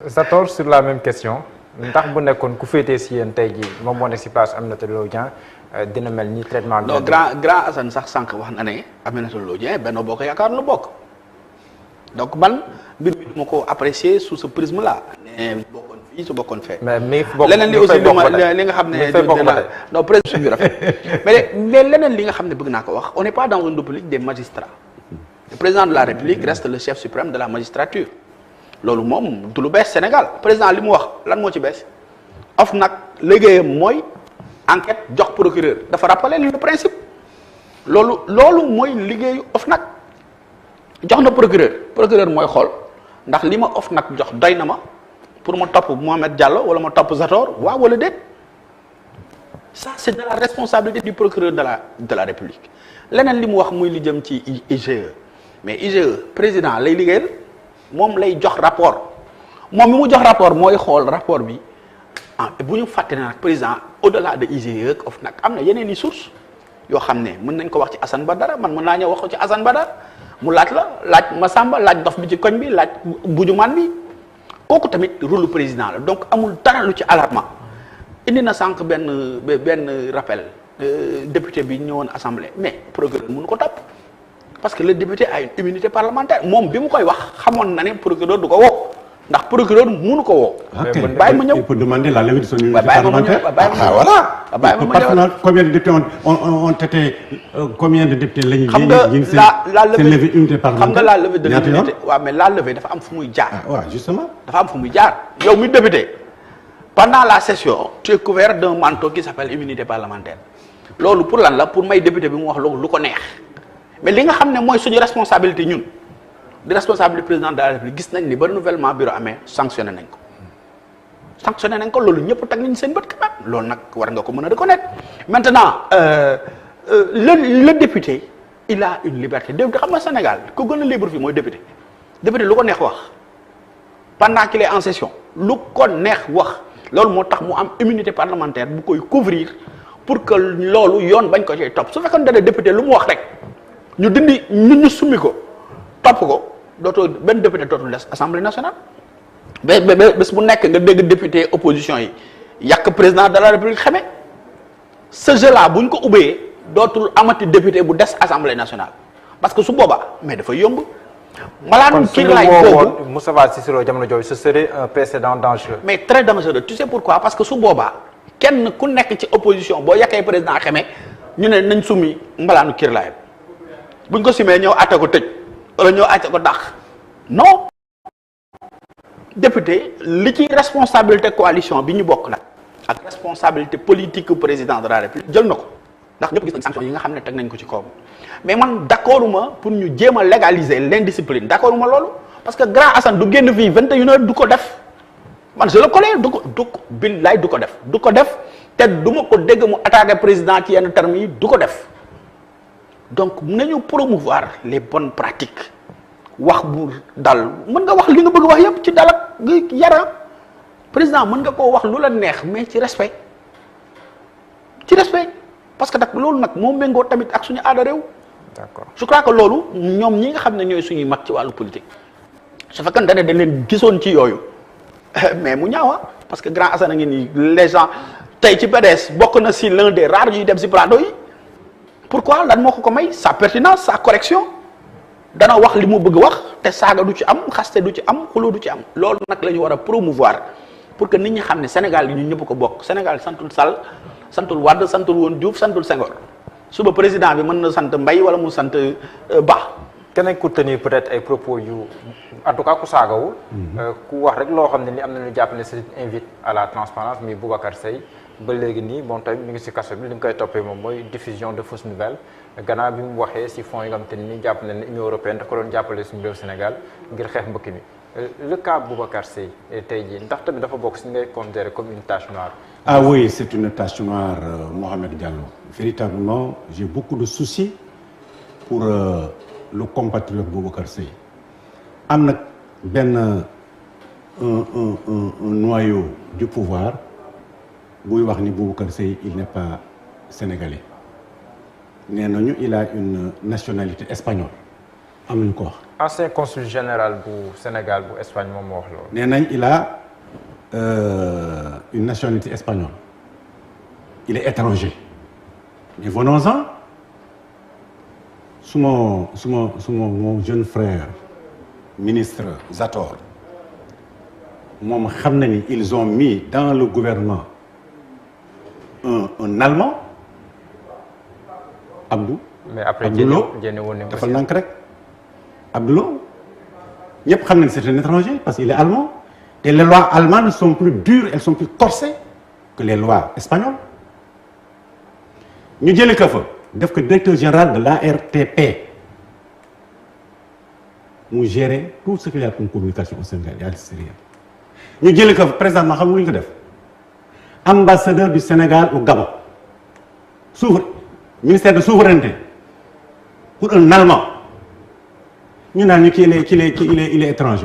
Zator sur la même question ndax bu nekkoon ku féetee si yéen tey jii moom moo nekk si place Aminata Lô Dieng dina mel ni traitement bi. non grand Assane sax sànq wax na ne Aminata Lô Dieng Benno Bokk Yaakaar lu bokk donc man mbir mi duma ko apprécier sous ce prisme là. ne bokkoon fii su bokkoon fee. mais mi bokk leneen li aussi li nga xam ne non président bi rafet mais leneen li nga xam ne bëgg naa ko wax on n'est pas dans une république des magistrats le président de la république reste le chef suprême de la magistrature loolu moom du lu bees Sénégal président li mu wax lan moo ci bees OFNAC liggéeyam mooy enquête jox procureur dafa rappeler le principe loolu mooy liggéeyu OFNAC jox na procureur mooy xool ndax li ma OFNAC jox doy na ma pour ma topp Mohamed Diallo wala ma topp Zator waaw wala déet ça c'est de la responsabilité du procureur de la République leneen li mu wax muy li jëm ci IGE mais IGE président lay liggéeyal moom lay jox rapport moom mi mu jox rapport mooy xool rapport bi bu ñu fàtte ne nag président au-delà de IGE ak OFNAC am na yeneen i sources yoo xam ne mën nañ ko wax ci Assane Badara man mën naa ñëw wax ko ci Assane Badara mu laaj Massamba laaj dof bi ci koñ bi laaj bujumaan bi kooku tamit rôle président la donc amul dara lu ci alarmant indi na sànq benn rappel député bi ñëwoon assemblée mais procureur mënu ko topp parce que le député a une immunité parlementaire moom bi mu koy wax xamoon na ne procureur du ko woo ndax procureur mënu ko woo. bàyyi ma ñëw il peut demander la levée de son immunité parlementaire. bàyyi ma ñëw combien de députés ont été combien de députés lañu. xam nga la levée immunité parlementaire xam nga la levée de l'immunité waaw mais la levée dafa am fu muy jaar. waaw justement. dafa am fu muy jaar yow mi député pendant la session tu es couvert d'un manteau qui s'appelle immunité parlementaire loolu pour lan la pour may député bi mu wax loolu lu ko neex mais li nga xam ne mooy suñu responsabilité ñun. di responsable président de la République gis nañ ni ba renouvellement bureau amee sanctionné nañ ko loolu ñëpp teg nañ seen bët quand même loolu nag war nga ko mën a reconnaître maintenant le député il a une liberté député xam nga Sénégal ku gën a libre fii mooy député lu ko neex wax pendant qu'il est en session lu ko neex wax loolu moo tax mu am immunité parlementaire bu koy couvrir pour que loolu yoon bañ ko cay topp su fekkoon ne député lu mu wax rek ñu dindi ñu summi ko topp ko dootoo benn député dootul des assemblée nationale bés bu nekk nga dégg député opposition yi yàq président de la république xamee ce jeu là bu ñu ko ubbee dootul amati député bu des assemblée nationale parce que su boobaa mais dafa yomb. malaanu kii laay boobu Moustapha Cissé Lo jamono jooju ce serait un précédent dangereux. mais très dangereux tu sais pourquoi parce que su boobaa kenn ku nekk ci opposition boo yàqee président xamee ñu ne nañ summi mbalaanu kii laay buñ ko simee ñëw àtte ko tëj. wala ñoo àcc ko dàq non député li ci responsabilité coalition bi ñu bokk nag ak responsabilité politique président de la république jël na ko ndax ñëpp gis nañ sanction yi nga xam ne teg nañ ko ci kawam mais man d'accorduma pour ñu jéem a légaliser l'indiscipline d'accorduma loolu parce que grand Assane du génn fii 21 heures du ko def man je le connais du ko billaay du ko def te du ma ko dégg mu attaqué président ci yenn termes yi du ko def donc nañu promouvoir les bonnes pratiques wax bu dal mën nga wax li nga bëgg wax yépp ci dal ak yara président mën nga koo wax lu la neex mais ci respect parce que nag loolu nag moo méngoo tamit ak suñu aada réew. D'accord. Je crois que loolu ñoom ñi nga xam ne ñooy suñuy mag ci wàllu politique su fekkante ne dañ leen gisoon ci yooyu mais mu ñaawa parce que grand Assane a ngi nii les gens tey ci PDS bokk na si l'un des rares yuy dem si plateau yi. pourquoi lan moo ko may sa pertinence sa correction dana wax li mu bëgg wax te saaga du ci am xaste du ci am xuloo du ci am loolu nag la ñu war a promouvoir pour que nit ñi xam ne Sénégal yi ñun ñëpp ko bokk Sénégal santul Sall santul Wade santul woon Diouf santul Senghor suba président bi mën na sant Mbaye wala mu sant Ba. keneen ku tenir peut-être ay propos yu en tout cas ku saagawul. ku wax rek loo xam ne ni am na ñu jàpp ne c'est invite à la transparence muy Boubacar Seye ba léegi nii bon tamit mi ngi ci kaso bi li nga koy toppee moom mooy diffusion de fausses nouvelles gannaaw bi mu waxee ci fonds yi nga xam te ni jàpp na ne Union européenne daf ko doon jàppale suñu réew Sénégal ngir xeex mbëkk mi le cas Boubacar Seye tey jii ndax tamit dafa bokk ci ngay considérer comme une tache noire. Ah oui, c'est une tache noire, Mohamed Diallo. Véritablement, j'ai beaucoup de soucis pour le compatriote Boubacar Seye. Am na benn un noyau du pouvoir buy wax ni Boubacar Seye il n'est pas sénégalais nee nañu il a une nationalité espagnole am nañu ko wax. Ancien consul général bu Sénégal bu Espagne moom moo wax loolu. nee nañ il a une nationalité espagnole. Il est étranger. Mais venons-en. Mon jeune frère, ministre Zator, ils ont mis dans le gouvernement un Allemand, Abdou. Mais après, Abdou, c'est un étranger parce qu'il est allemand. Et les lois allemandes sont plus dures, elles sont plus corsées que les lois espagnoles. Nous disons que le directeur général de l'ARTP, nous gérons tout ce qu'il y a comme communication au Sénégal et à l'extérieur. Nous disons que le président Mahamoud Ngedef, ambassadeur du Sénégal au Gabon, ministère de souveraineté, pour un Allemand, nous avons dit qu'il est étranger.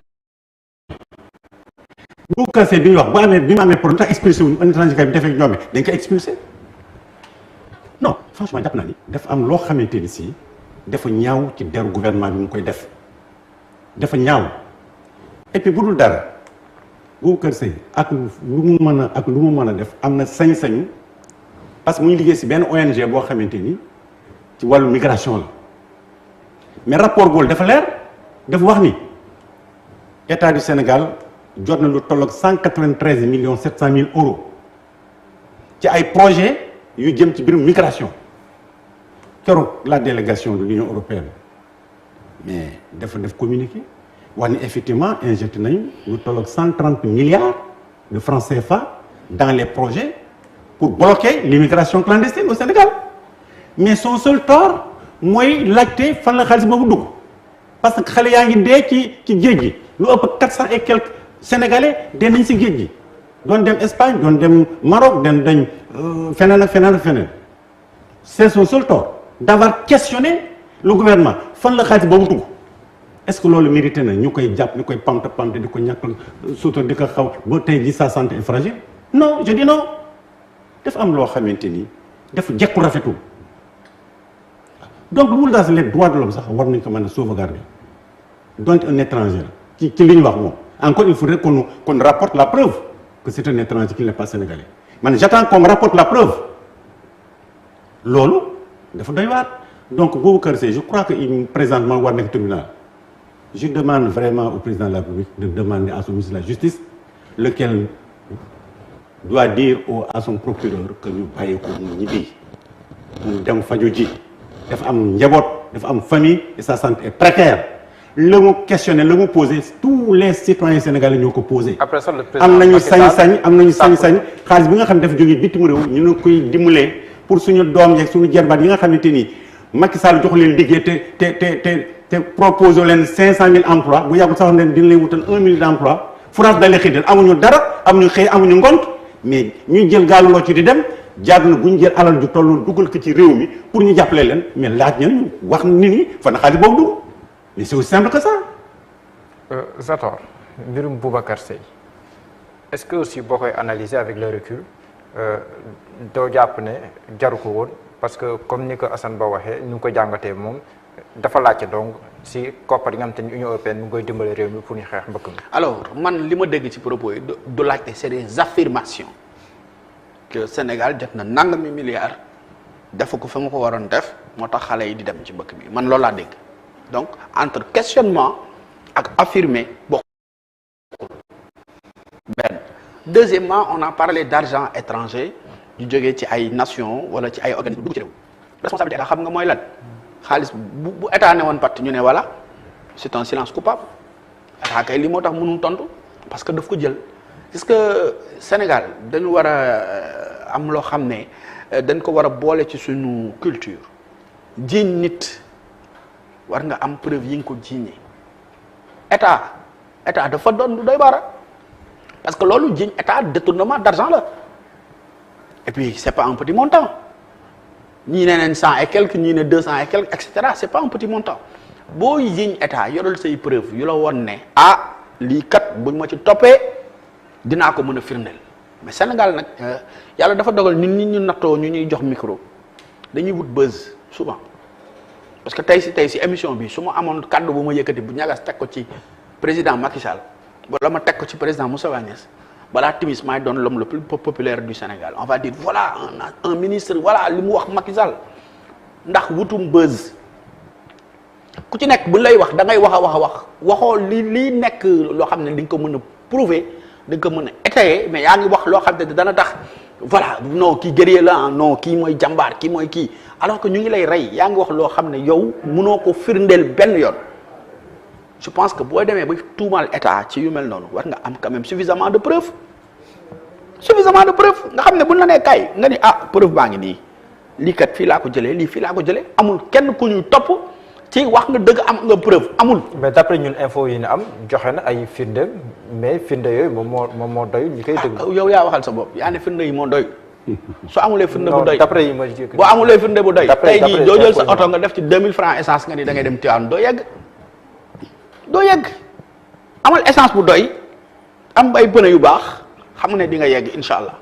Vous, quand c'est bien, vous avez expulsé un étranger qui a été expulsé. Non, franchement, il y a un lot de choses ici, il y a un qui est gouvernement qui est fait. Il y a un et puis, vous avez vous avez parce que nous avons une ONG qui est migration. Mais le rapport Gol dafa leer dafa wax ni État du Sénégal jot na lu tolloog 193 700 000 euros ci ay projets yu jëm ci biirum migration keroog la délégation de l'Union européenne mais dafa def communiqué wax ni effectivement injecté nañu lu tolloog 130 milliards de francs CFA dans les projets pour bloquer l'immigration clandestine au Sénégal. Mais son seul tort mooy laajte fan la xaalis boobu dugg parce que xale yaa ngi dee ci géej gi lu ëpp 400 et quelques sénégalais dee nañ si géej gi doon dem Espagne doon dem Maroc dañ feneen ak feneen ak feneen. C'est son seul tort d'avoir questionné le gouvernement fan la xaalis boobu dugg est-ce que loolu mérité na ñu koy jàpp ñu koy pamte di ko ñàkkal surtout di ko xaw ba tey ji sa santé est fragile. Non, je dis non dafa am loo xamante ni dafa jekku rafetul. Donc, nous avons les droits de l'homme, nous devons sauvegarder. Donc, un étranger, qui encore, il faudrait qu'on rapporte la preuve que c'est un étranger qui n'est pas sénégalais. Mais j'attends qu'on me rapporte la preuve. Lolo, il faut d'ailleurs. Donc, je crois qu'il présentement au tribunal. Je demande vraiment au président de la République de demander à son ministre de la Justice, lequel doit dire à son procureur que nous payons pour nous devons faire dafa am njaboot dafa am famille et sa santé est précaire le mu questionné le mu posé tous les citoyens sénégalais ñoo ko posé. après ça le président am nañu sañ-sañ xaalis bi nga xam ne dafa jógee bitim réew ñu ne koy dimbalee pour suñu doom yeeg suñu jarbaat yi nga xamante ni Macky Sall jox leen liggéey te proposé leen 500 000 emplois bu yàggul sax ne dina leen wutal 1 million d'emplois France dalee xëy amuñu dara amuñu xëy amuñu ngont mais ñuy jël gaalu loo ci di dem. jaag na bu ñu jël alal ju tolloon dugal ko ci réew mi pour ñu jàppale leen mais laaj nañu wax nit ñi fan xaalis boobu dugg mais c'est aussi simple que ça. Zator mbirum Boubacar Seye est-ce que aussi boo koy analyser avec le recul doo jàpp ne jaru ko woon parce que comme ni ko Assane Ba waxee ñu ngi ko jàngatee moom dafa laajte donc si koppar yi nga xam te ni Union européenne mu ngi koy dimbale réew mi pour ñu xeex mbëkk mi. alors man li ma dégg ci propos yi du laajte c'est des affirmations. que Sénégal jot na nangami milliards def ko fa ma ko waroon def moo tax xale yi di dem ci mbëkk mi man loolu laa dégg donc entre questionnement ak affirmer bokkul benn. Deuxièmement on a parlé d'argent étranger yu jógee ci ay nations wala ci ay organismes dugg ci réew responsabilité la xam nga mooy lan xaalis bu état ne woon pat ñu ne voilà c'est un silence coupable état kay li moo tax mënul tontu parce que daf ko jël. Est-ce que Sénégal dañu war a am loo xam ne dañ ko war a boole ci suñu culture jiiñ nit war nga am preuve yi nga ko jiiñee état dafa doon du doy baara parce que loolu jiiñ état détournement d'argent la et puis c'est pas un petit montant ñii ne nañ 100 et quelques ñii ne 200 et quelques et cetera c'est pas un petit montant boo jiiñ état yoral say preuve yu la woon ne lii kat buñ ma ci toppee dinaa ko mën a firndeel mais Sénégal nag yàlla dafa dogal nit ñi ñu nattoo ñu ñuy jox micro dañuy wut buzz souvent parce que tey si émission bi su ma amoon kàddu bu ma yëkkati bu ñagas teg ko ci président Macky Sall wala ma teg ko ci président Moussa Niasse balaa timis maay doon l'homme le plus populaire du Sénégal on va dire voilà un ministre voilà li mu wax Macky Sall ndax wutum buzz ku ci nekk bu lay wax da ngay wax a wax waxoo lii nekk loo xam ne di nga ko mën a prouver di nga ko mën a étayer mais yaa ngi wax loo xam ne dana tax voilà non kii guerrier la non kii mooy jàmbaar kii mooy kii alors que ñu ngi lay rey yaa ngi wax loo xam ne yow mënoo ko firndeel benn yoon je pense que boo demee ba tuumaal état ci yu mel noonu war nga am quand même suffisamment de preuve nga xam ne buñ la nee kay nga ni preuve baa ngi nii lii kat fii laa ko jëlee lii fii laa ko jëlee amul kenn ku ñuy topp ci wax nga dëgg am nga preuve amul. mais d'après ñun info yi ne am joxe na ay firnde mais firnde yooyu moom moo doy ñu koy déglu. yow yaa waxal sa bopp yaa ne firnde yi moo doy. soo amulee firnde bu doy d'après yi ma boo amulee firnde bu doy. tey jii doo jël sa oto nga def ci 2000 francs essence nga ni da ngay dem Tivaouane doo yegg amal essence bu doy am ay pneu yu baax xam ne di nga yegg incha allah.